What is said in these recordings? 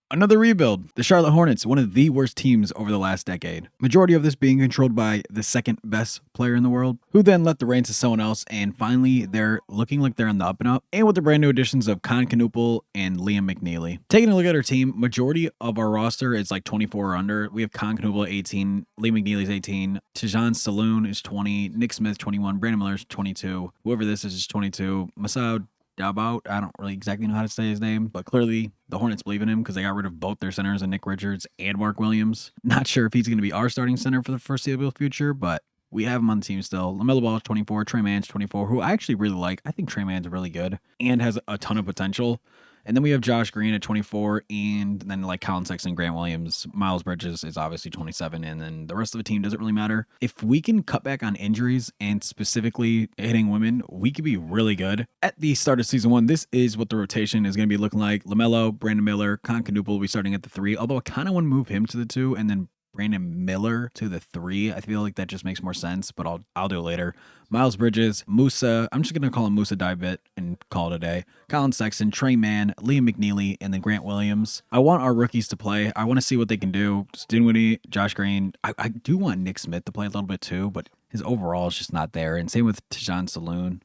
Another rebuild. The Charlotte Hornets, one of the worst teams over the last decade. Majority of this being controlled by the second best player in the world, who then left the reins to someone else, and finally they're looking like they're on the up and up. And with the brand new additions of Con Knuppel and Liam McNeely. Taking a look at our team, majority of our roster is like 24 or under. We have Con Knuppel 18, Liam McNeely's 18, Tijan Saloon is 20, Nick Smith 21, Brandon Miller's 22, whoever this is 22, Masao Dabout, I don't really exactly know how to say his name, but clearly the Hornets believe in him because they got rid of both their centers and Nick Richards and Mark Williams. Not sure if he's going to be our starting center for the foreseeable future, but we have him on the team still. LaMelo Ball's 24, Trey Mann's 24, who I actually really like. I think Trey Mann's really good and has a ton of potential. And then we have Josh Green at 24, and then like Colin Sexton, Grant Williams, Miles Bridges is obviously 27, and then the rest of the team doesn't really matter. If we can cut back on injuries and specifically hitting women, we could be really good. At the start of season 1, this is what the rotation is going to be looking like. LaMelo, Brandon Miller, Con Knuppel will be starting at the 3, although I kind of want to move him to the 2, and then Brandon Miller to the 3. I feel like that just makes more sense, but I'll do it later. Miles Bridges, Musa, I'm just going to call him Musa Daibit and call it a day. Colin Sexton, Trey Mann, Liam McNeely, and then Grant Williams. I want our rookies to play. I want to see what they can do. Dinwiddie, Josh Green. I do want Nick Smith to play a little bit too, but his overall is just not there. And same with Tijan Saloon.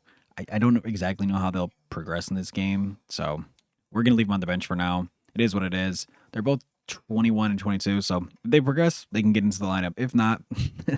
I don't exactly know how they'll progress in this game, so we're going to leave them on the bench for now. It is what it is. They're both 21 and 22, so if they progress, they can get into the lineup. If not,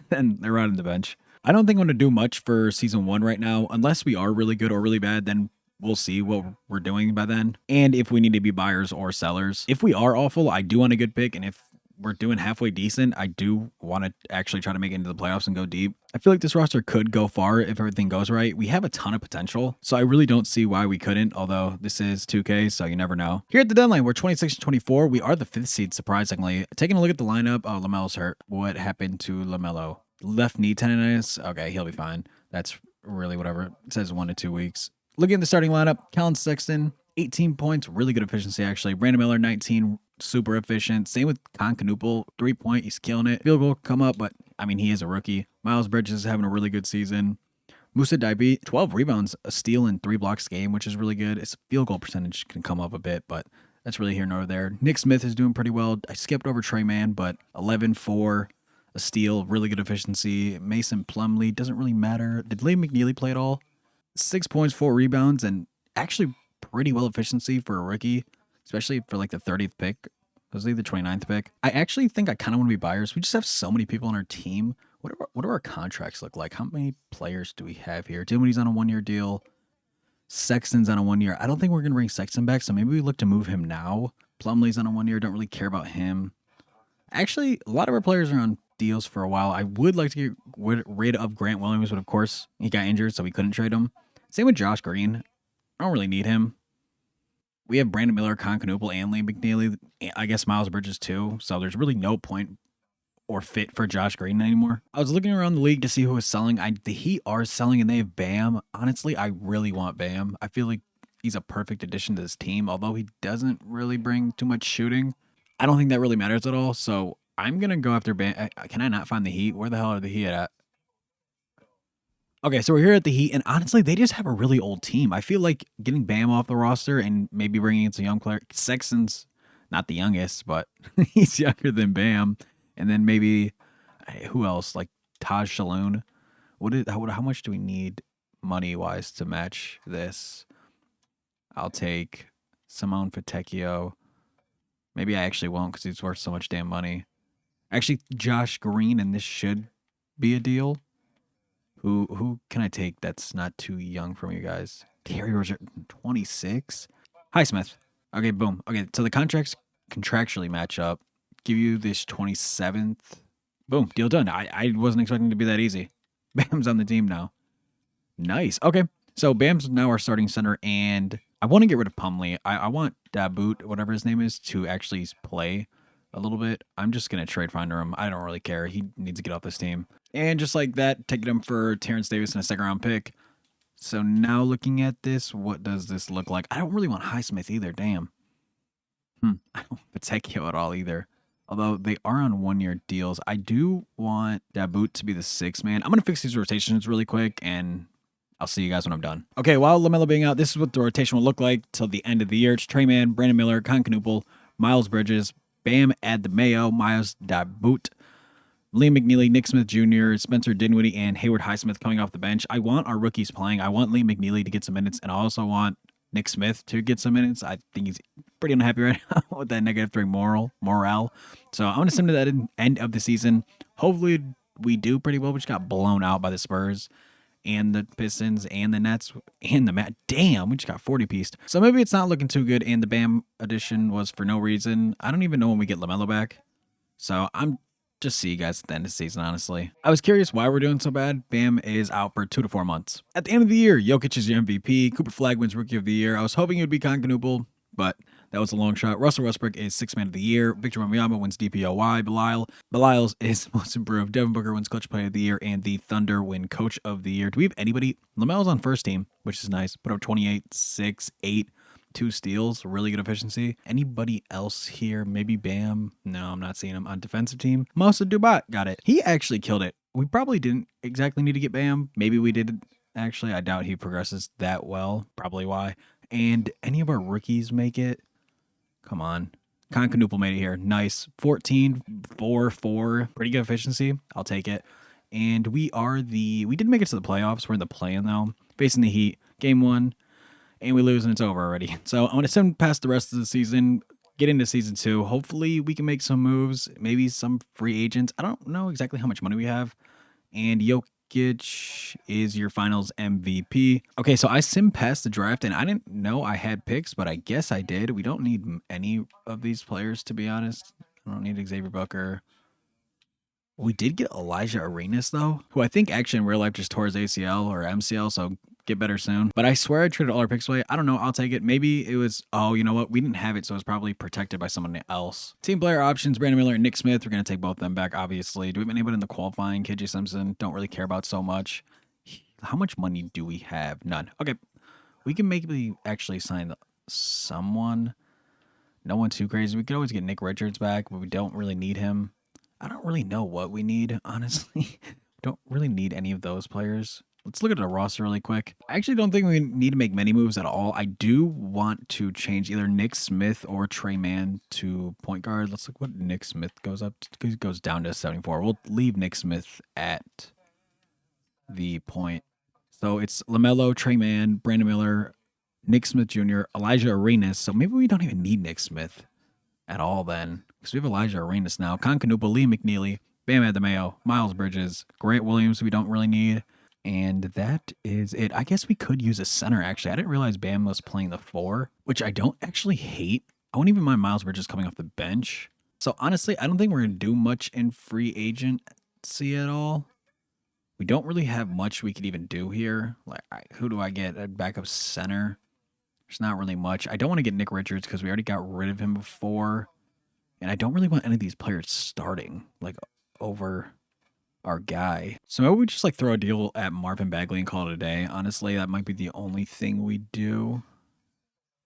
then they're out on the bench. I don't think I'm going to do much for season 1 right now. Unless we are really good or really bad, then we'll see what we're doing by then. And if we need to be buyers or sellers. If we are awful, I do want a good pick, and if we're doing halfway decent, I do want to actually try to make it into the playoffs and go deep. I feel like this roster could go far if everything goes right. We have a ton of potential, so I really don't see why we couldn't, although this is 2K, so you never know. Here at the deadline, we're 26 and 24. We are the 5th seed, surprisingly. Taking a look at the lineup, oh, LaMelo's hurt. What happened to LaMelo? Left knee tendonitis? Okay, he'll be fine. That's really whatever. It says 1 to 2 weeks. Looking at the starting lineup, Colin Sexton, 18 points, really good efficiency actually. Brandon Miller, 19, super efficient. Same with Con Knuppel, 3-point, he's killing it. Field goal come up, but I mean, he is a rookie. Miles Bridges is having a really good season. Musa Daibit, 12 rebounds, a steal, and 3 blocks a game, which is really good. His field goal percentage can come up a bit, but that's really here nor there. Nick Smith is doing pretty well. I skipped over Trey Mann, but 11, 4, a steal, really good efficiency. Mason Plumlee, doesn't really matter. Did Liam McNeely play at all? 6 points, 4 rebounds, and actually pretty well efficiency for a rookie, especially for like the 30th pick. Was he the 29th pick? I actually think I kind of want to be buyers. We just have so many people on our team. What do our contracts look like? How many players do we have here? Dinwiddie's on a 1-year deal. Sexton's on a 1-year. I don't think we're going to bring Sexton back, so maybe we look to move him now. Plumlee's on a 1-year. Don't really care about him. Actually, a lot of our players are on deals for a while. I would like to get rid of Grant Williams, but of course, he got injured, so we couldn't trade him. Same with Josh Green. I don't really need him. We have Brandon Miller, Con Knuppel, and Liam McNeely. I guess Miles Bridges too. So there's really no point or fit for Josh Green anymore. I was looking around the league to see who was selling. The Heat are selling, and they have Bam. Honestly, I really want Bam. I feel like he's a perfect addition to this team, although he doesn't really bring too much shooting. I don't think that really matters at all. So I'm gonna go after Bam. Can I not find the Heat? Where the hell are the Heat at? Okay, so we're here at the Heat, and honestly, they just have a really old team. I feel like getting Bam off the roster and maybe bringing in some young player. Sexton's not the youngest, but he's younger than Bam. And then maybe, who else? Like Taj Saloon. How much do we need money-wise to match this? I'll take Simone Fontecchio. Maybe I actually won't because he's worth so much damn money. Actually, Josh Green, and this should be a deal. Who can I take that's not too young from you guys? Terry Rozier, 26? Highsmith. Okay, boom. Okay, so the contracts contractually match up. Give you this 27th. Boom, deal done. I wasn't expecting it to be that easy. Bam's on the team now. Nice. Okay, so Bam's now our starting center, and I want to get rid of Plumlee. I want Dabout, whatever his name is, to actually play a little bit. I'm just going to trade finder him. I don't really care. He needs to get off this team. And just like that, taking him for Terrence Davis and a second-round pick. So now looking at this, what does this look like? I don't really want Highsmith either. Damn. I don't want Fontecchio at all either. Although they are on 1-year deals. I do want Dabout to be the 6th man. I'm going to fix these rotations really quick, and I'll see you guys when I'm done. Okay, while LaMelo being out, this is what the rotation will look like till the end of the year. It's Trey Mann, Brandon Miller, Con Knuppel, Miles Bridges, Bam Adebayo, Miles Daboot, Liam McNeely, Nick Smith Jr., Spencer Dinwiddie, and Hayward Highsmith coming off the bench. I want our rookies playing. I want Liam McNeely to get some minutes, and I also want Nick Smith to get some minutes. I think he's pretty unhappy right now with that -3 morale. So I'm going to send to that end of the season. Hopefully we do pretty well. We just got blown out by the Spurs and the Pistons and the Nets and the Met. Damn, we just got 40-pieced. So maybe it's not looking too good, and the Bam addition was for no reason. I don't even know when we get LaMelo back. So I'm just see you guys at the end of the season, honestly. I was curious why we're doing so bad. Bam is out for 2 to 4 months. At the end of the year, Jokic is your MVP. Cooper Flag wins Rookie of the Year. I was hoping it would be Concanople, but that was a long shot. Russell Westbrook is 6th Man of the Year. Victor Wembanyama wins DPOY. Belial is Most Improved. Devin Booker wins Clutch Player of the Year, and the Thunder win Coach of the Year. Do we have anybody? LaMelo's on first team, which is nice. Put up 28, 6, 8. 2 steals, really good efficiency. Anybody else here? Maybe Bam? No, I'm not seeing him on defensive team. Moussa Dubat got it. He actually killed it. We probably didn't exactly need to get Bam. Maybe we did. Actually, I doubt he progresses that well. Probably why. And any of our rookies make it? Come on. Concanople made it here. Nice. 14, 4, 4. Pretty good efficiency. I'll take it. And we did make it to the playoffs. We're in the play-in though. Facing the Heat. Game 1. And we lose and it's over already. So I'm going to send past the rest of the season, get into season 2. Hopefully we can make some moves, maybe some free agents. I don't know exactly how much money we have. And Jokic is your finals MVP. Okay, so I sim past the draft and I didn't know I had picks, but I guess I did. We don't need any of these players, to be honest. I don't need Xavier Booker. We did get Elijah Arenas, though, who I think actually in real life just tore his ACL or MCL, so get better soon. But I swear I traded all our picks away. I don't know. I'll take it. Maybe it was, oh, you know what? We didn't have it, so it was probably protected by someone else. Team player options, Brandon Miller and Nick Smith. We're going to take both of them back, obviously. Do we have anybody in the qualifying? KJ Simpson, don't really care about so much. How much money do we have? None. Okay. We can maybe actually sign someone. No one too crazy. We could always get Nick Richards back, but we don't really need him. I don't really know what we need, honestly. Don't really need any of those players. Let's look at the roster really quick. I actually don't think we need to make many moves at all. I do want to change either Nick Smith or Trey Mann to point guard. Let's look what Nick Smith goes up to. He goes down to 74. We'll leave Nick Smith at the point. So it's LaMelo, Trey Mann, Brandon Miller, Nick Smith Jr., Elijah Arenas. So maybe we don't even need Nick Smith at all then, because we have Elijah Arenas now. Concanople, Lee McNeely, Bam Adebayo, Miles Bridges, Grant Williams we don't really need. And that is it. I guess we could use a center, actually. I didn't realize Bam was playing the 4, which I don't actually hate. I won't even mind Miles Bridges coming off the bench. So honestly, I don't think we're going to do much in free agency at all. We don't really have much we could even do here. Like, who do I get? A backup center? There's not really much. I don't want to get Nick Richards because we already got rid of him before. And I don't really want any of these players starting, like, over our guy. So maybe we just, like, throw a deal at Marvin Bagley and call it a day. Honestly, that might be the only thing we do.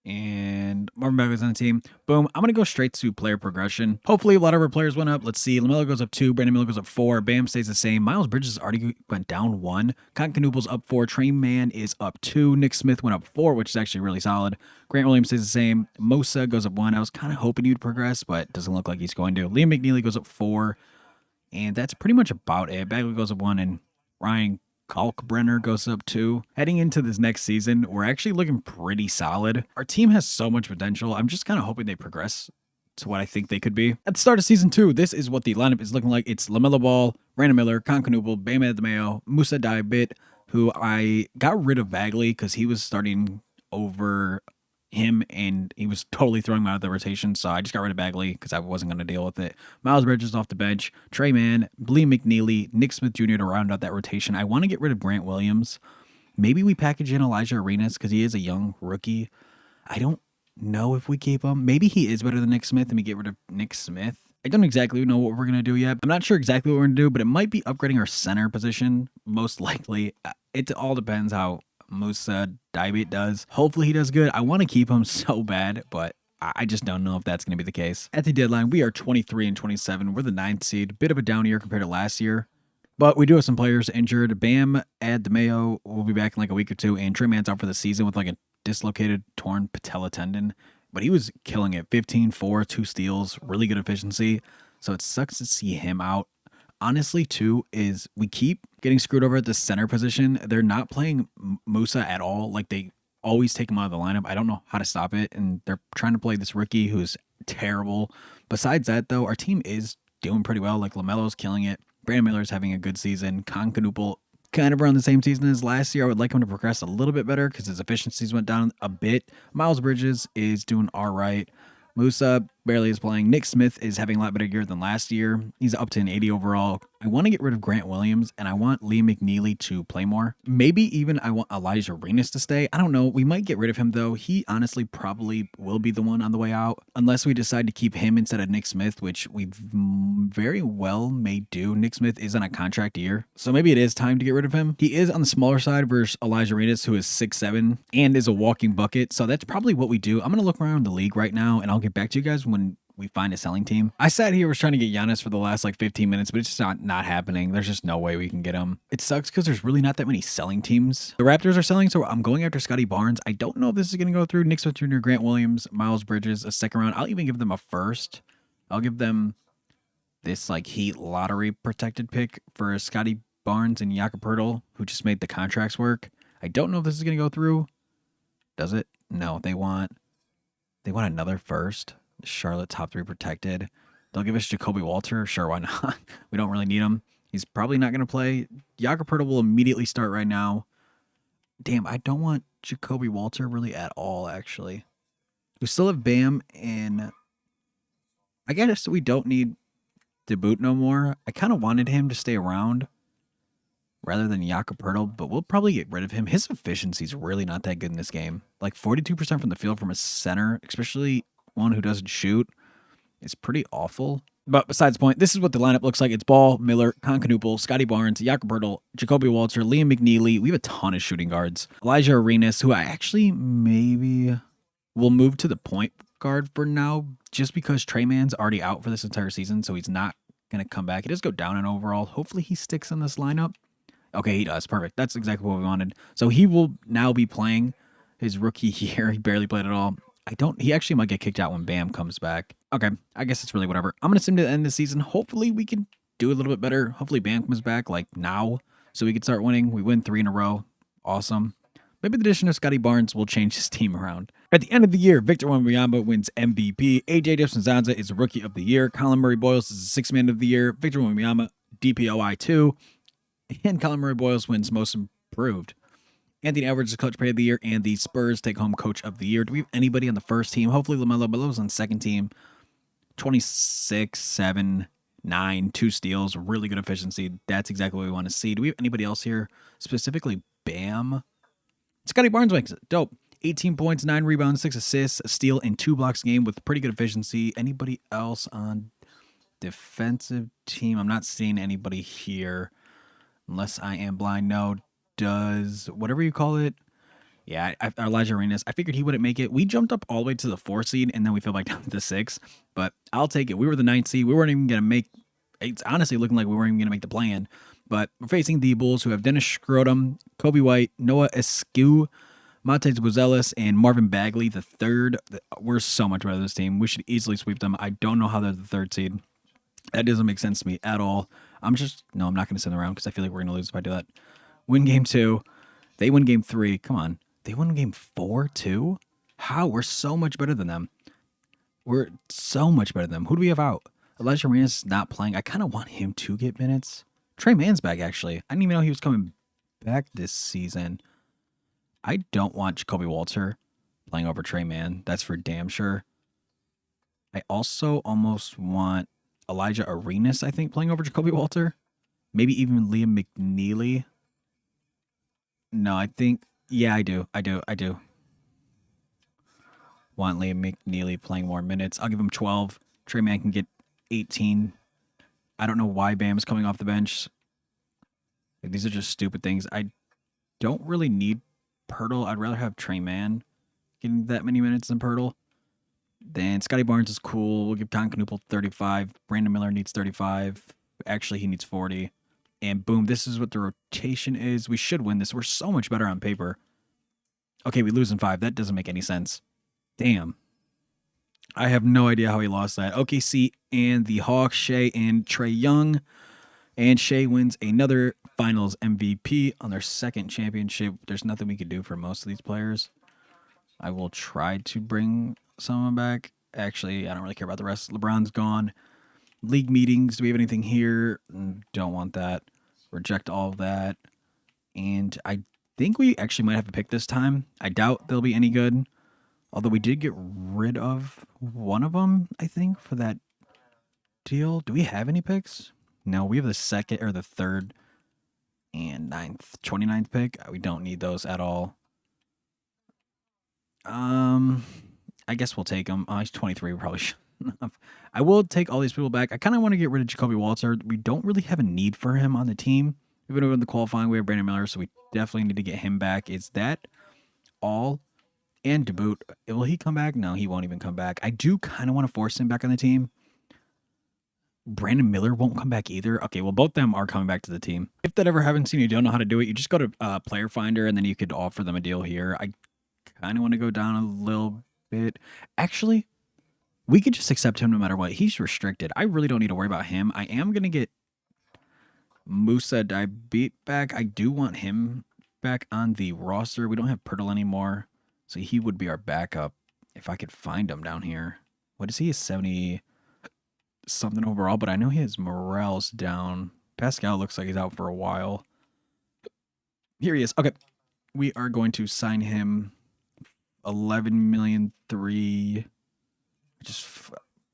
And Marvin Bagley's on the team. Boom. I'm going to go straight to player progression. Hopefully, a lot of our players went up. Let's see. LaMelo goes up 2. Brandon Miller goes up 4. Bam stays the same. Miles Bridges already went down 1. Concanople's up 4. Trey Mann is up 2. Nick Smith went up 4, which is actually really solid. Grant Williams stays the same. Mosa goes up 1. I was kind of hoping he'd progress, but it doesn't look like he's going to. Liam McNeely goes up 4. And that's pretty much about it. Bagley goes up 1, and Ryan Kalkbrenner goes up 2. Heading into this next season, we're actually looking pretty solid. Our team has so much potential. I'm just kind of hoping they progress to what I think they could be. At the start of season 2, this is what the lineup is looking like. It's LaMelo Ball, Brandon Miller, Concanople, Bam Adebayo, Moussa Diabit, who I got rid of Bagley because he was starting over him and he was totally throwing me out of the rotation, so I just got rid of Bagley because I wasn't going to deal with it. Miles Bridges off the bench, Trey Mann, Lee McNeely, Nick Smith Jr. to round out that rotation. I want to get rid of Grant Williams. Maybe we package in Elijah Arenas because he is a young rookie. I don't know if we keep him. Maybe he is better than Nick Smith and we get rid of Nick Smith. I don't exactly know what we're going to do yet. I'm not sure exactly what we're going to do, but it might be upgrading our center position, most likely. It all depends how Moussa Diabit does. Hopefully he does good. I want to keep him so bad, but I just don't know if that's going to be the case. At the deadline, we are 23 and 27. We're the 9th seed. Bit of a down year compared to last year, but we do have some players injured. Bam Adebayo will be back in like a week or 2, and Trey Mann's out for the season with like a dislocated torn patella tendon. but he was killing it. 15, 4, 2 steals, really good efficiency. So it sucks to see him out. Honestly, too, is we keep getting screwed over at the center position. They're not playing Musa at all. Like, they always take him out of the lineup. I don't know how to stop it, and they're trying to play this rookie who's terrible. Besides that, though, our team is doing pretty well. Like, LaMelo's killing it. Brandon Miller's having a good season. Concanoopel kind of around the same season as last year. I would like him to progress a little bit better because his efficiencies went down a bit. Miles Bridges is doing all right. Musa barely is playing. Nick Smith is having a lot better year than last year. He's up to an 80 overall. I want to get rid of Grant Williams, and I want Liam McNeely to play more. Maybe even I want Elijah Arenas to stay. I don't know. We might get rid of him, though. He honestly probably will be the one on the way out, unless we decide to keep him instead of Nick Smith, which we very well may do. Nick Smith is on a contract year, so maybe it is time to get rid of him. He is on the smaller side versus Elijah Arenas, who is 6'7", and is a walking bucket, so that's probably what we do. I'm going to look around the league right now, and I'll get back to you guys when we find a selling team. I sat here, was trying to get Giannis for the last like 15 minutes, but it's just not happening. There's just no way we can get him. It sucks because there's really not that many selling teams. The Raptors are selling, so I'm going after Scottie Barnes. I don't know if this is going to go through. Nick Smith Jr., Grant Williams, Miles Bridges, a second round. I'll even give them a first. I'll give them this like Heat lottery protected pick for Scottie Barnes and Jakob Poeltl, who just made the contracts work. I don't know if this is going to go through. Does it? No, they want another first. Charlotte top 3 protected. They'll give us Jacoby Walter. Sure, why not? We don't really need him. He's probably not going to play. Jakob Poeltl will immediately start right now. Damn, I don't want Jacoby Walter really at all, actually. We still have Bam, and I guess we don't need Debut no more. I kind of wanted him to stay around rather than Jakob Poeltl, but we'll probably get rid of him. His efficiency is really not that good in this game. Like 42% from the field from a center, especially one who doesn't shoot, is pretty awful. But besides the point, this is what the lineup looks like. It's Ball, Miller, Concanoopel, Scottie Barnes, Jakob Poeltl, Jacoby Walter, Liam McNeely. We have a ton of shooting guards. Elijah Arenas, who I actually maybe will move to the point guard for now, just because Trey Man's already out for this entire season, so he's not going to come back. He does go down in overall. Hopefully he sticks in this lineup. Okay, he does. Perfect. That's exactly what we wanted. So he will now be playing his rookie year. He barely played at all. He actually might get kicked out when Bam comes back. Okay, I guess it's really whatever. I'm going to sim to the end of the season. Hopefully we can do a little bit better. Hopefully Bam comes back like now so we can start winning. We win 3 in a row. Awesome. Maybe the addition of Scottie Barnes will change his team around. At the end of the year, Victor Wembanyama wins MVP. AJ Depsonzanza is Rookie of the Year. Colin Murray-Boyles is the 6th Man of the Year. Victor Wembanyama, DPOI 2. And Colin Murray-Boyles wins Most Improved. Anthony Edwards is Coach Player of the Year, and the Spurs take home Coach of the Year. Do we have anybody on the first team? Hopefully LaMelo Ball's on the second team. 26, 7, 9, 2 steals, really good efficiency. That's exactly what we want to see. Do we have anybody else here? Specifically Bam. Scottie Barnes makes it. Dope. 18 points, 9 rebounds, 6 assists, a steal, and 2 blocks a game with pretty good efficiency. Anybody else on defensive team? I'm not seeing anybody here. Unless I am blind. No. Does whatever you call it. Yeah, Elijah Arenas. I figured he wouldn't make it. We jumped up all the way to the 4 seed, and then we fell back down to the 6. But I'll take it. We were the 9th seed. We weren't even going to make. It's honestly looking like we weren't even going to make the plan. But we're facing the Bulls, who have Dennis Schroeder, Kobe White, Noah Eskew, Matej Buzelis, and Marvin Bagley, the 3rd. We're so much better than this team. We should easily sweep them. I don't know how they're the 3rd seed. That doesn't make sense to me at all. I'm not going to sit around because I feel like we're going to lose if I do that. Win game 2. They win game 3. Come on. They won game 4 too? How? We're so much better than them. We're so much better than them. Who do we have out? Elijah Arenas is not playing. I kind of want him to get minutes. Trey Man's back, actually. I didn't even know he was coming back this season. I don't want Jacoby Walter playing over Trey Man. That's for damn sure. I also almost want Elijah Arenas, I think, playing over Jacoby Walter. Maybe even Liam McNeely. No, I think... Yeah, I do. Want Liam McNeely playing more minutes. I'll give him 12. Trey Man can get 18. I don't know why Bam's coming off the bench. Like, these are just stupid things. I don't really need Poeltl. I'd rather have Trey Man getting that many minutes than Poeltl. Then Scottie Barnes is cool. We'll give Concanoopel 35. Brandon Miller needs 35. Actually, he needs 40. And boom, this is what the rotation is. We should win this. We're so much better on paper. Okay, we lose in 5. That doesn't make any sense. Damn. I have no idea how he lost that. OKC and the Hawks, Shea and Trae Young. And Shea wins another finals MVP on their second championship. There's nothing we could do for most of these players. I will try to bring someone back. Actually, I don't really care about the rest. LeBron's gone. League meetings. Do we have anything here? Don't want that. Reject all of that. And I think we actually might have a pick this time. I doubt they'll be any good. Although we did get rid of one of them, I think, for that deal. Do we have any picks? No, we have the second or the third and 29th pick. We don't need those at all. I guess we'll take him. He's 23. We probably shouldn't have. I will take all these people back. I kind of want to get rid of Jacoby Walter. We don't really have a need for him on the team. Even in the qualifying, we have Brandon Miller, so we definitely need to get him back. Is that all? And to boot, will he come back? No, he won't even come back. I do kind of want to force him back on the team. Brandon Miller won't come back either. Okay, well, both of them are coming back to the team. If that ever happens and you don't know how to do it, you just go to Player Finder, and then you could offer them a deal here. I kind of want to go down a little bit. Actually, we could just accept him no matter what. He's restricted. I really don't need to worry about him. I am going to get Musa Dibit back. I do want him back on the roster. We don't have Pirtle anymore, so he would be our backup if I could find him down here. What is he? 70 something overall, but I know his morale's down. Pascal looks like he's out for a while. Here he is. Okay. We are going to sign him 11,000,003.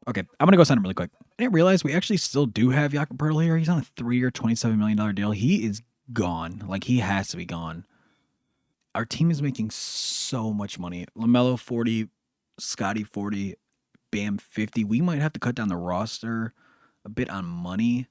Okay, I'm gonna go sign him really quick. I didn't realize we actually still do have Jakob Poeltl here. He's on a 3-year, $27 million deal. He is gone. Like, he has to be gone. Our team is making so much money. LaMelo 40, Scottie 40, Bam 50. We might have to cut down the roster a bit on money.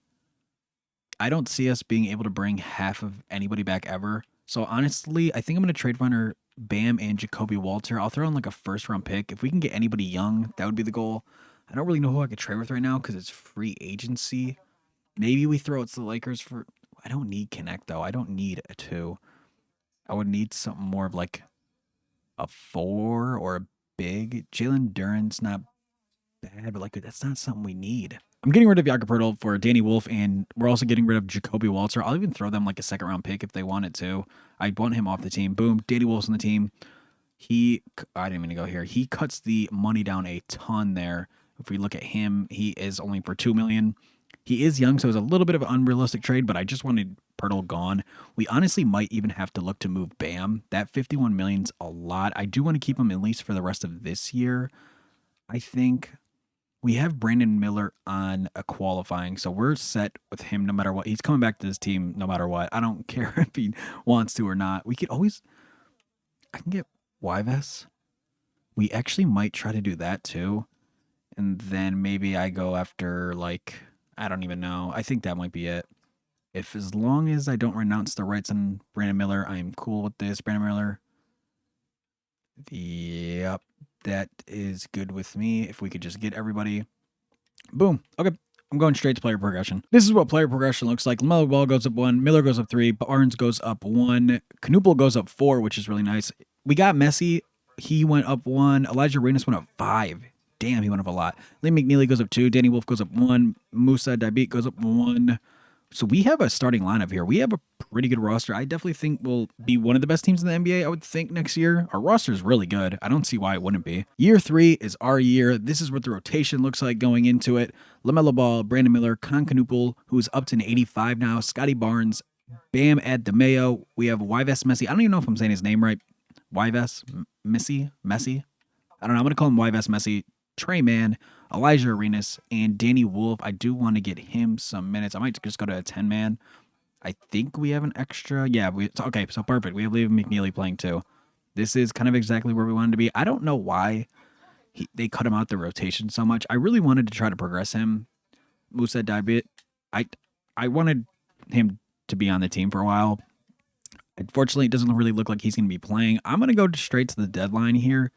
I don't see us being able to bring half of anybody back ever. So honestly, I think I'm gonna trade finder Bam and Jacoby Walter. I'll throw in like a first round pick. If we can get anybody young, that would be the goal. I don't really know who I could trade with right now because it's free agency. Maybe we throw it to the Lakers for. I don't need Connect though. I don't need a 2. I would need something more of like a 4 or a big. Jalen Duren's not bad, but like that's not something we need. I'm getting rid of Jakob Poeltl for Danny Wolf, and we're also getting rid of Jacoby Walter. I'll even throw them like a second round pick if they wanted to. I want him off the team. Boom, Danny Wolf's on the team. I didn't mean to go here. He cuts the money down a ton there. If we look at him, he is only for $2 million. He is young, so it's a little bit of an unrealistic trade, but I just wanted Poeltl gone. We honestly might even have to look to move Bam. That $51 million's a lot. I do want to keep him at least for the rest of this year. I think we have Brandon Miller on a qualifying, so we're set with him no matter what. He's coming back to this team no matter what. I don't care if he wants to or not. We could always. I can get Yves. We actually might try to do that too. And then maybe I go after, like, I don't even know. I think that might be it. If as long as I don't renounce the rights on Brandon Miller, I'm cool with this. Brandon Miller. Yep. That is good with me. If we could just get everybody. Boom. Okay. I'm going straight to player progression. This is what player progression looks like. LaMelo Ball goes up 1. Miller goes up 3. Barnes goes up 1. Knuppel goes up 4, which is really nice. We got Messi. He went up 1. Elijah Arenas went up 5. Damn, he went up a lot. Liam McNeely goes up 2. Danny Wolf goes up 1. Musa Dibit goes up 1. So we have a starting lineup here. We have a pretty good roster. I definitely think we'll be one of the best teams in the NBA, I would think, next year. Our roster is really good. I don't see why it wouldn't be. Year 3 is our year. This is what the rotation looks like going into it. LaMelo Ball, Brandon Miller, Knuppel, who's up to an 85 now, Scottie Barnes, Bam Adebayo. We have Yves Messi. I don't even know if I'm saying his name right. Yves Messi? I don't know. I'm going to call him Yves Messi. Trey Mann, Elijah Arenas, and Danny Wolf. I do want to get him some minutes. I might just go to a 10-man. I think we have an extra. Yeah, okay, so perfect. We have Liam McNeely playing too. This is kind of exactly where we wanted to be. I don't know why they cut him out the rotation so much. I really wanted to try to progress him. Musa Dibit. I wanted him to be on the team for a while. Unfortunately, it doesn't really look like he's going to be playing. I'm going to go straight to the deadline here.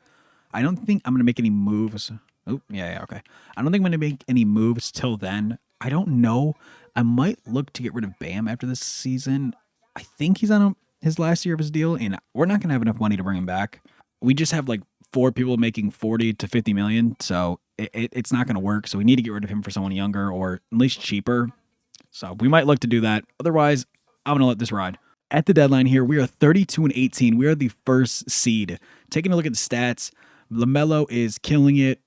I don't think I'm going to make any moves. Oh, yeah, okay. I don't think I'm going to make any moves till then. I don't know. I might look to get rid of Bam after this season. I think he's on his last year of his deal, and we're not going to have enough money to bring him back. We just have like 4 people making 40 to 50 million. So it's not going to work. So we need to get rid of him for someone younger or at least cheaper. So we might look to do that. Otherwise, I'm going to let this ride. At the deadline here, we are 32-18. We are the first seed. Taking a look at the stats, LaMelo is killing it.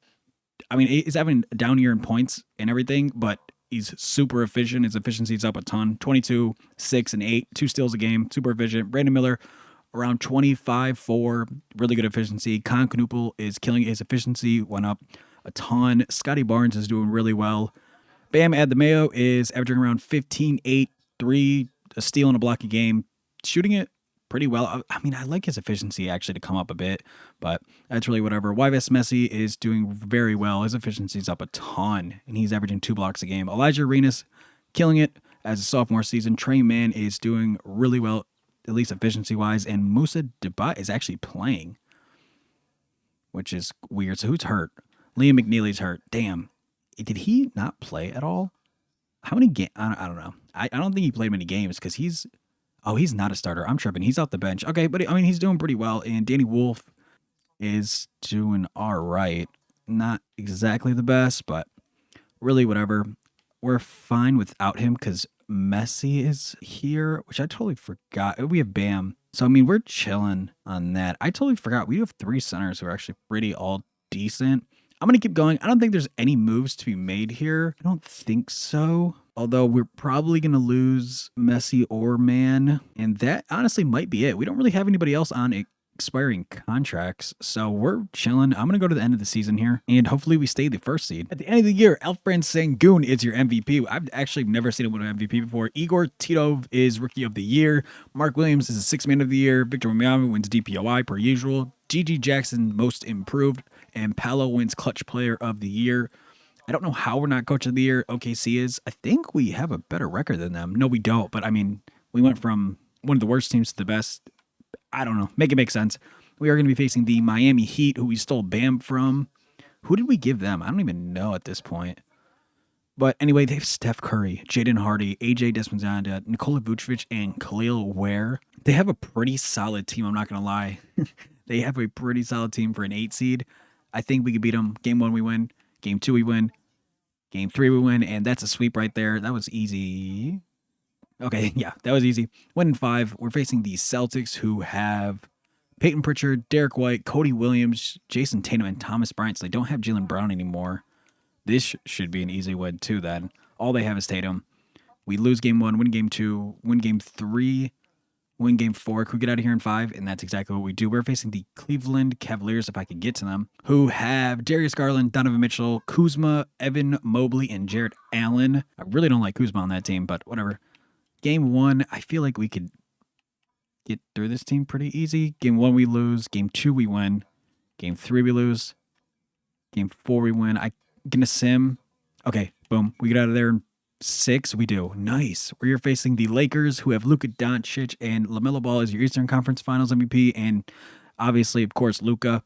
I mean, he's having a down year in points and everything, but he's super efficient. His efficiency's up a ton. 22, 6, and 8. 2 steals a game. Super efficient. Brandon Miller, around 25, 4. Really good efficiency. Concanoopel is killing it. His efficiency. Went up a ton. Scottie Barnes is doing really well. Bam Adebayo is averaging around 15, 8, 3, a steal and a block a game. Shooting it pretty well. I mean, I like his efficiency actually to come up a bit, but that's really whatever. Yves Messi is doing very well. His efficiency's up a ton, and he's averaging 2 blocks a game. Elijah Arenas killing it as a sophomore season. Trey Mann is doing really well, at least efficiency-wise, and Moussa Deba is actually playing, which is weird. So who's hurt? Liam McNeely's hurt. Damn. Did he not play at all? How many games? I don't know. I don't think he played many games because he's not a starter. I'm tripping. He's off the bench. Okay, but I mean, he's doing pretty well. And Danny Wolf is doing all right. Not exactly the best, but really whatever. We're fine without him because Messi is here, which I totally forgot. We have Bam. So, I mean, we're chilling on that. I totally forgot. We have 3 centers who are actually pretty all decent. I'm going to keep going. I don't think there's any moves to be made here. I don't think so. Although we're probably going to lose Messi or Mann. And that honestly might be it. We don't really have anybody else on expiring contracts. So we're chilling. I'm going to go to the end of the season here. And hopefully we stay the first seed. At the end of the year, Alfred Sengun is your MVP. I've actually never seen him win an MVP before. Igor Titov is Rookie of the Year. Mark Williams is the 6th Man of the Year. Victor Wembanyama wins DPOI per usual. Gigi Jackson, Most Improved. And Paolo wins Clutch Player of the Year. I don't know how we're not Coach of the Year. OKC is. I think we have a better record than them. No, we don't. But I mean, we went from one of the worst teams to the best. I don't know. Make it make sense. We are going to be facing the Miami Heat, who we stole Bam from. Who did we give them? I don't even know at this point. But anyway, they have Steph Curry, Jaden Hardy, AJ Desmond, Nikola Vucevic, and Khalil Ware. They have a pretty solid team. I'm not going to lie. They have a pretty solid team for an 8 seed. I think we could beat them. Game 1, we win. Game 2, we win. Game 3, we win. And that's a sweep right there. That was easy. Okay, yeah, that was easy. 1-5. We're facing the Celtics, who have Peyton Pritchard, Derek White, Cody Williams, Jason Tatum, and Thomas Bryant. So they don't have Jaylen Brown anymore. This should be an easy win, too, then. All they have is Tatum. We lose Game 1, win Game 2, win Game 3, win Game 4. Could we get out of here in 5? And that's exactly what we do. We're facing the Cleveland Cavaliers, if I could get to them, who have Darius Garland, Donovan Mitchell, Kuzma, Evan Mobley, and Jarrett Allen. I really don't like Kuzma on that team, but whatever. Game 1, I feel like we could get through this team pretty easy. Game 1, we lose. Game 2, we win. Game 3, we lose. Game 4, we win. I get a sim. Okay, boom. We get out of there in 6, we do. Nice. We're facing the Lakers, who have Luka Doncic, and LaMelo Ball is your Eastern Conference Finals MVP, and obviously, of course, Luka,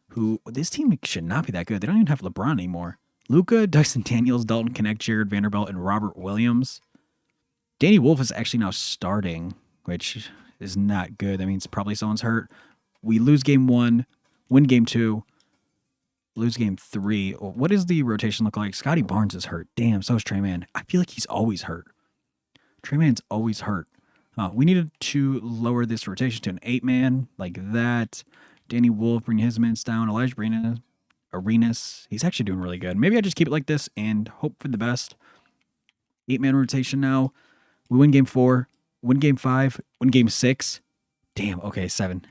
who, this team should not be that good. They don't even have LeBron anymore. Luka, Dyson Daniels, Dalton Connect, Jared Vanderbilt, and Robert Williams. Danny Wolf is actually now starting, which is not good. That means probably someone's hurt. We lose Game 1, win Game 2, lose Game 3. What does the rotation look like? Scottie Barnes is hurt. Damn, so is Trey Mann. I feel like he's always hurt. Trey Mann's always hurt. We needed to lower this rotation to an 8-man like that. Danny Wolf, bring his minutes down. Elijah Arenas, he's actually doing really good. Maybe I just keep it like this and hope for the best. 8-man rotation now. We win Game 4, win Game 5, win Game 6. Damn, okay, 7.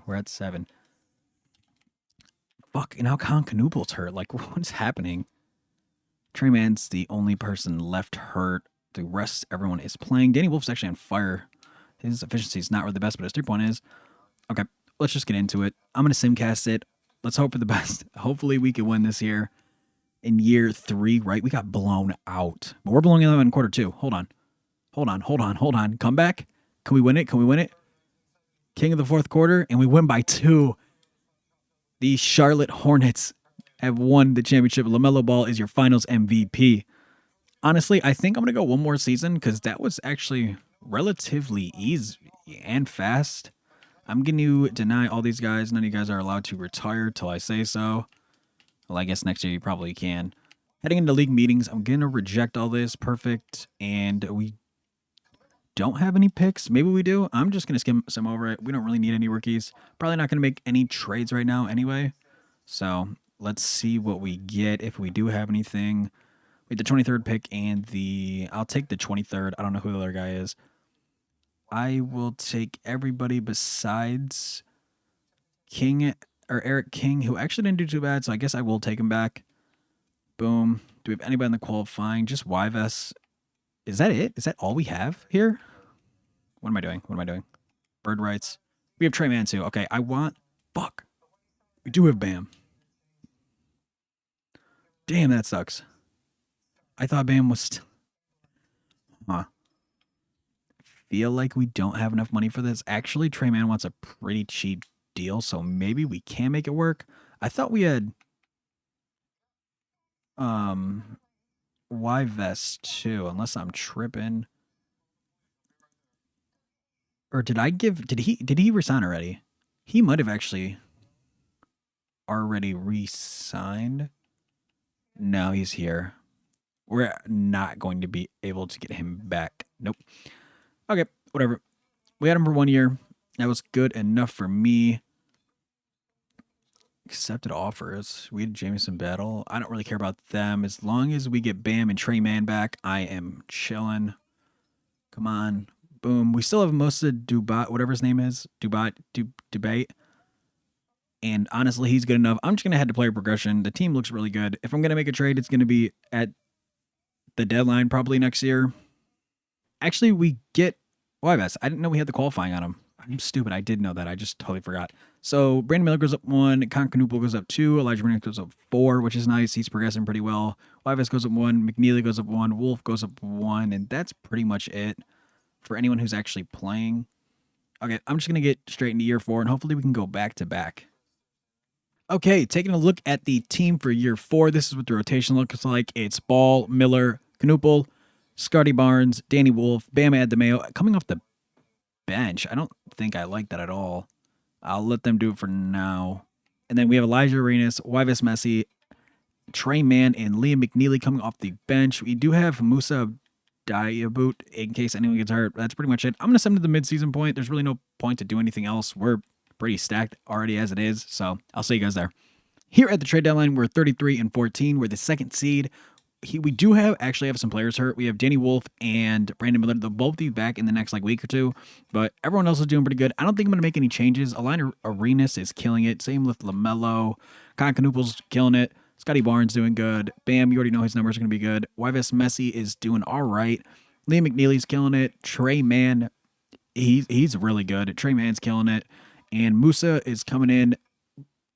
We're at 7. Fuck, and now Concanoopel's hurt. Like, what's happening? Trey Mann's the only person left hurt. The rest, everyone is playing. Danny Wolf's actually on fire. His efficiency is not really the best, but his 3-point is. Okay, let's just get into it. I'm going to simcast it. Let's hope for the best. Hopefully we can win this year. In year 3, right? We got blown out. But we're blowing them in quarter 2. Hold on. Come back. Can we win it? King of the fourth quarter, and we win by 2. The Charlotte Hornets have won the championship. LaMelo Ball is your finals MVP. Honestly, I think I'm going to go one more season because that was actually relatively easy and fast. I'm going to deny all these guys. None of you guys are allowed to retire till I say so. Well, I guess next year you probably can. Heading into league meetings, I'm going to reject all this. Perfect. And we don't have any picks. Maybe we do. I'm just going to skim some over it. We don't really need any rookies. Probably not going to make any trades right now anyway. So let's see what we get if we do have anything. We have the 23rd pick and I'll take the 23rd. I don't know who the other guy is. I will take everybody besides King or Eric King, who actually didn't do too bad. So I guess I will take him back. Boom. Do we have anybody in the qualifying? Just YVS. Is that it? Is that all we have here? What am I doing? What am I doing? Bird rights. We have Trey Man too. Okay, fuck. We do have Bam. Damn, that sucks. I thought Bam was Huh. Feel like we don't have enough money for this. Actually, Trey Man wants a pretty cheap deal, so maybe we can make it work. I thought we had YVS too, unless I'm tripping. Or did he resign already? He might have actually already re-signed. No, he's here. We're not going to be able to get him back. Nope. Okay, whatever. We had him for 1 year. That was good enough for me. Accepted offers. We had Jameson Battle. I don't really care about them. As long as we get Bam and Trey Man back, I am chilling. Come on. Boom. We still have most of Dubai, whatever his name is. Debate. And honestly, he's good enough. I'm just going to head to player progression. The team looks really good. If I'm going to make a trade, it's going to be at the deadline probably next year. Actually, we get YVS. I didn't know we had the qualifying on him. I'm stupid. I did know that. I just totally forgot. So Brandon Miller goes up 1. Concanoople goes up 2. Elijah Burnett goes up 4, which is nice. He's progressing pretty well. YVS goes up 1. McNeely goes up 1. Wolf goes up 1. And that's pretty much it for anyone who's actually playing. Okay, I'm just going to get straight into year 4, and hopefully we can go back to back. Okay, taking a look at the team for year 4. This is what the rotation looks like. It's Ball, Miller, Canoople, Scottie Barnes, Danny Wolf, Bam Adebayo coming off the bench. I don't think I like that at all. I'll let them do it for now. And then we have Elijah Arenas, YVS Messi, Trey Man, and Liam McNeely coming off the bench. We do have Musa Diaboot in case anyone gets hurt. That's pretty much it. I'm going to send them to the midseason point. There's really no point to do anything else. We're pretty stacked already as it is. So I'll see you guys there. Here at the trade deadline, we're 33-14. We're the second seed. We do actually have some players hurt. We have Danny Wolf and Brandon Miller. They'll both be back in the next week or two, but everyone else is doing pretty good. I don't think I'm going to make any changes. Alina Arenas is killing it. Same with LaMelo. Concanoople's killing it. Scottie Barnes doing good. Bam, you already know his numbers are going to be good. YVS Messi is doing all right. Liam McNeely's killing it. Trey Man, he's really good. Trey Man's killing it. And Musa is coming in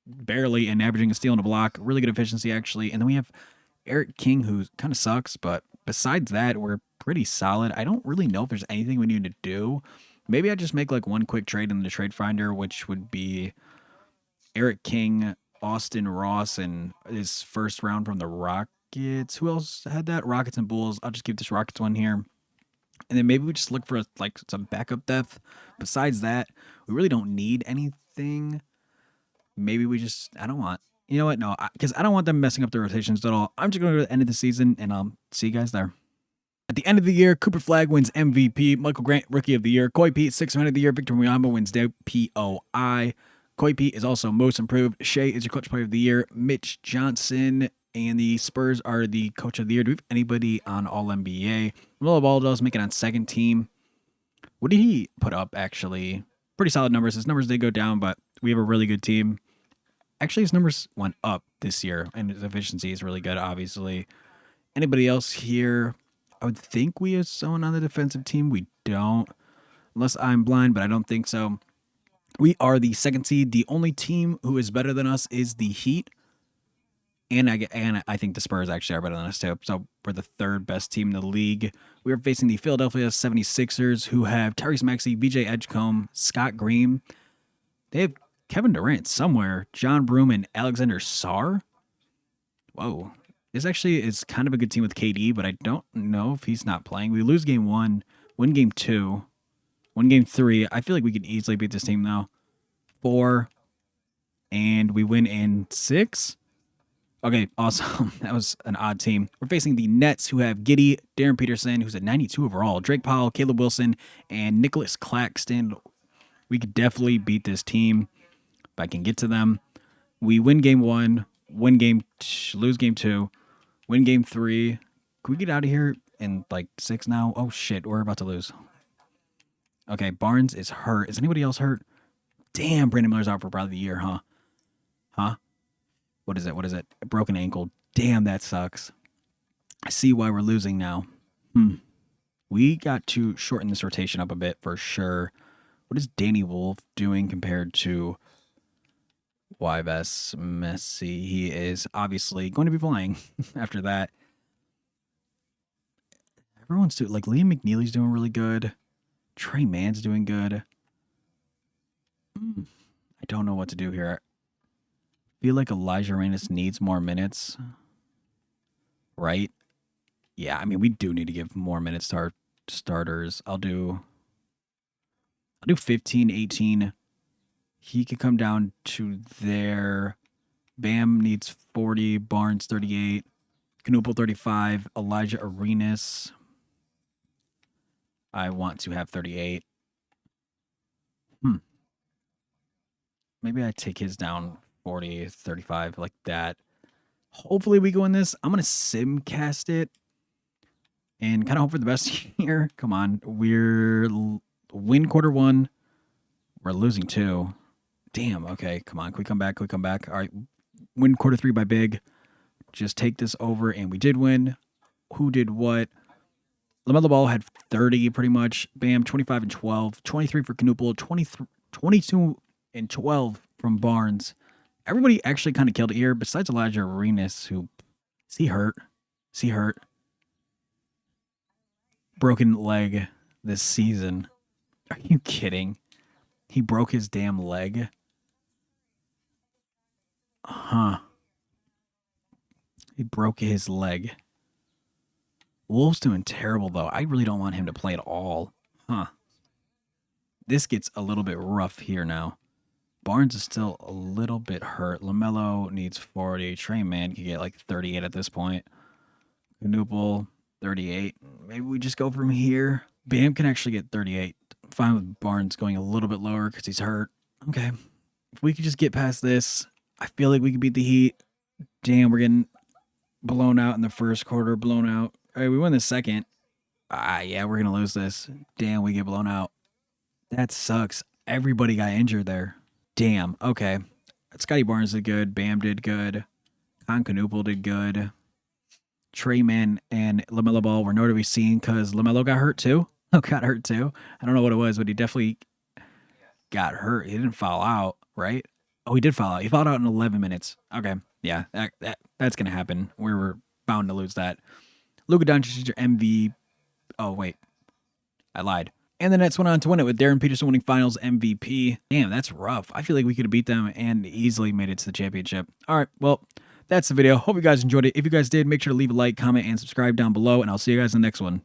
barely and averaging a steal and a block. Really good efficiency, actually. And then we have Eric King, who kind of sucks, but besides that, we're pretty solid. I don't really know if there's anything we need to do. Maybe I just make one quick trade in the trade finder, which would be Eric King, Austin Ross, and his first round from the Rockets. Who else had that? Rockets and Bulls. I'll just keep this Rockets one here. And then maybe we just look for some backup depth. Besides that, we really don't need anything. Maybe we just, I don't want, you know what? No, because I don't want them messing up the rotations at all. I'm just going to go to the end of the season, and I'll see you guys there. At the end of the year, Cooper Flagg wins MVP. Michael Grant, Rookie of the Year. Koi Pete, Sixth Man of the Year. Victor Wembanyama wins DPOI. Koi Pete is also Most Improved. Shea is your Clutch Player of the Year. Mitch Johnson and the Spurs are the Coach of the Year. Do we have anybody on All-NBA? Melo Ball does make it on second team. What did he put up, actually? Pretty solid numbers. His numbers did go down, but we have a really good team. Actually, his numbers went up this year, and his efficiency is really good, obviously. Anybody else here? I would think we have someone on the defensive team. We don't, unless I'm blind, but I don't think so. We are the second seed. The only team who is better than us is the Heat. And I think the Spurs actually are better than us, too. So we're the third best team in the league. We are facing the Philadelphia 76ers, who have Tyrese Maxey, BJ Edgecombe, Scott Green. They have Kevin Durant somewhere, John Broome, and Alexander Sarr. Whoa. This actually is kind of a good team with KD, but I don't know if he's not playing. We lose game 1, win game 2, win game 3. I feel like we could easily beat this team, though. 4, and we win in 6. Okay, awesome. That was an odd team. We're facing the Nets, who have Giddey, Darren Peterson, who's at 92 overall, Drake Powell, Caleb Wilson, and Nicholas Claxton. We could definitely beat this team if I can get to them. We win game 1, lose game 2, win game 3. Can we get out of here in like 6 now? Oh shit, we're about to lose. Okay, Barnes is hurt. Is anybody else hurt? Damn, Brandon Miller's out for probably the year, huh? Huh? What is it? A broken ankle. Damn, that sucks. I see why we're losing now. We got to shorten this rotation up a bit for sure. What is Danny Wolf doing compared to Yves Messi? He is obviously going to be playing after that. Everyone's doing, like, Liam McNeely's doing really good. Trey Mann's doing good. I don't know what to do here. I feel like Elijah Reynes needs more minutes. Right? Yeah, I mean, we do need to give more minutes to our starters. I'll do 15, 18. He could come down to there. Bam needs 40. Barnes 38. Knoopel 35. Elijah Arenas. I want to have 38. Maybe I take his down 40, 35, like that. Hopefully we go in this. I'm going to simcast it and kind of hope for the best here. Come on. We're win quarter 1. We're losing 2. Damn. Okay. Come on. Can we come back? All right. Win quarter 3 by big. Just take this over, and we did win. Who did what? LaMelo Ball had 30 pretty much. Bam, 25 and 12. 23 for Knoopel. 22 and 12 from Barnes. Everybody actually kind of killed it here, besides Elijah Arenas, who... Is he hurt? Broken leg this season. Are you kidding? He broke his damn leg? He broke his leg. Wolf's doing terrible, though. I really don't want him to play at all. This gets a little bit rough here now. Barnes is still a little bit hurt. LaMelo needs 40. Trey Mann can get like 38 at this point. Knoopel, 38. Maybe we just go from here. Bam can actually get 38. Fine with Barnes going a little bit lower because he's hurt. Okay. If we could just get past this, I feel like we could beat the Heat. Damn, we're getting blown out in the first quarter. Blown out. All right, we win the second. Yeah, we're going to lose this. Damn, we get blown out. That sucks. Everybody got injured there. Damn. Okay. Scottie Barnes did good. Bam did good. Knoopel did good. Trey Mann and LaMelo Ball were nowhere to be seen because LaMelo got hurt too. I don't know what it was, but he definitely got hurt. He didn't foul out, right? Oh, he did foul out. He fouled out in 11 minutes. Okay. Yeah, that's going to happen. We were bound to lose that. Luka Doncic is your MVP. Oh, wait. I lied. And the Nets went on to win it with Darren Peterson winning Finals MVP. Damn, that's rough. I feel like we could have beat them and easily made it to the championship. All right, well, that's the video. Hope you guys enjoyed it. If you guys did, make sure to leave a like, comment, and subscribe down below, and I'll see you guys in the next one.